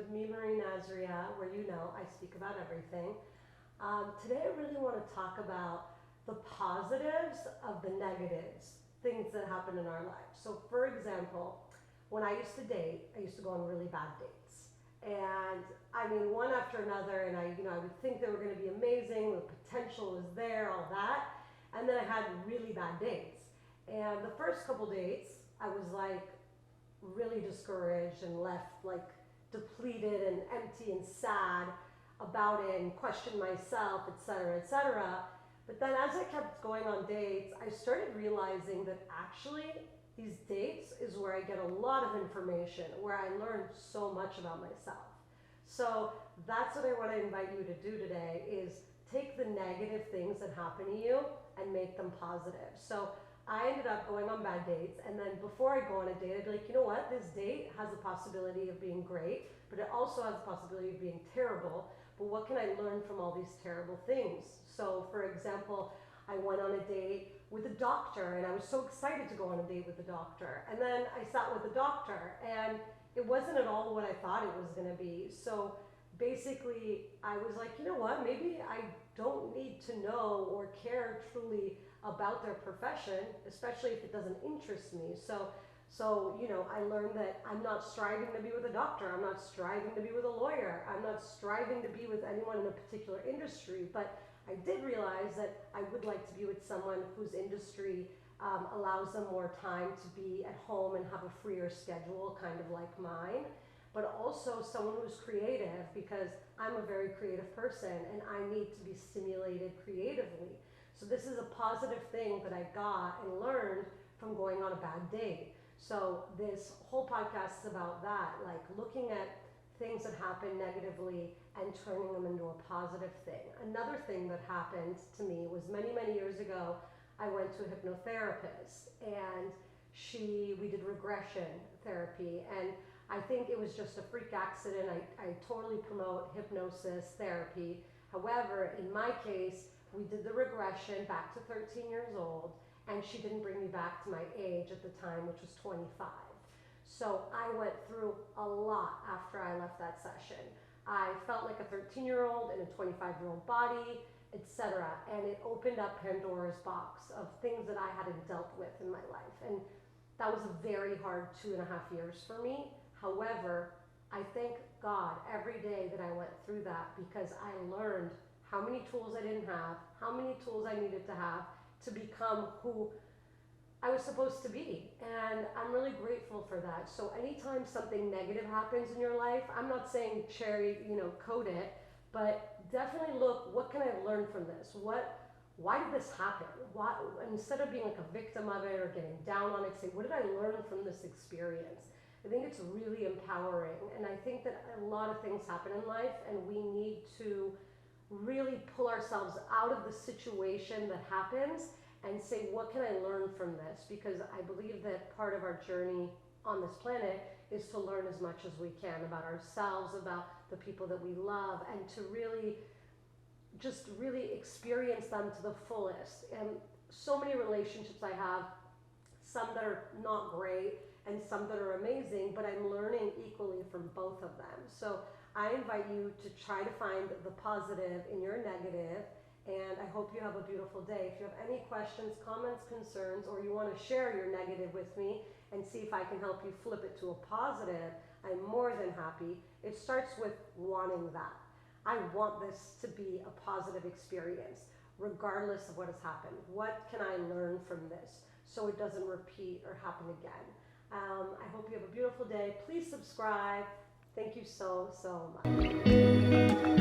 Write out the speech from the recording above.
with me, Marie Nazria, where I speak about everything. Today I really want to talk about the positives of the negatives, things that happen in our lives. So for example, when I used to date, I used to go on really bad dates. And I mean, one after another, and I would think they were going to be amazing, the potential was there, all that. And then I had really bad dates. And the first couple dates, I was like really discouraged and left like depleted and empty and sad about it and questioned myself, etc., etc. But then as I kept going on dates, I started realizing that actually these dates is where I get a lot of information, where I learn so much about myself. So that's what I want to invite you to do today is take the negative things that happen to you and make them positive. So I ended up going on bad dates, and then before I go on a date, I'd be like, you know what, this date has a possibility of being great, but it also has a possibility of being terrible, but what can I learn from all these terrible things? So for example, I went on a date with a doctor, and I was so excited to go on a date with the doctor, and then I sat with the doctor, and it wasn't at all what I thought it was going to be. So basically, I was like, you know what, maybe I don't need to know or care truly about their profession, especially if it doesn't interest me. So I learned that I'm not striving to be with a doctor, I'm not striving to be with a lawyer, I'm not striving to be with anyone in a particular industry, but I did realize that I would like to be with someone whose industry allows them more time to be at home and have a freer schedule, kind of like mine, but also someone who's creative, because I'm a very creative person and I need to be stimulated creatively. So this is a positive thing that I got and learned from going on a bad date. So this whole podcast is about that, like looking at things that happen negatively and turning them into a positive thing. Another thing that happened to me was many, many years ago, I went to a hypnotherapist, and we did regression therapy, and I think it was just a freak accident. I totally promote hypnosis therapy. However, in my case, we did the regression back to 13 years old, and she didn't bring me back to my age at the time, which was 25. So I went through a lot after I left that session. I felt like a 13-year-old in a 25-year-old body, etc. And it opened up Pandora's box of things that I hadn't dealt with in my life. And that was a very hard 2.5 years for me. However, I thank God every day that I went through that, because I learned how many tools I didn't have, how many tools I needed to have to become who I was supposed to be. And I'm really grateful for that. So anytime something negative happens in your life, I'm not saying code it, but definitely look, what can I learn from this? Why did this happen? Instead of being like a victim of it or getting down on it, say, what did I learn from this experience? I think it's really empowering. And I think that a lot of things happen in life, and we need to really pull ourselves out of the situation that happens and say, what can I learn from this? Because I believe that part of our journey on this planet is to learn as much as we can about ourselves, about the people that we love, and to really experience them to the fullest. And so many relationships I have, some that are not great and some that are amazing, but I'm learning equally from both of them. So I invite you to try to find the positive in your negative, and I hope you have a beautiful day. If you have any questions, comments, concerns, or you want to share your negative with me and see if I can help you flip it to a positive, I'm more than happy. It starts with wanting that. I want this to be a positive experience, regardless of what has happened. What can I learn from this so it doesn't repeat or happen again? I hope you have a beautiful day. Please subscribe. Thank you so, so much.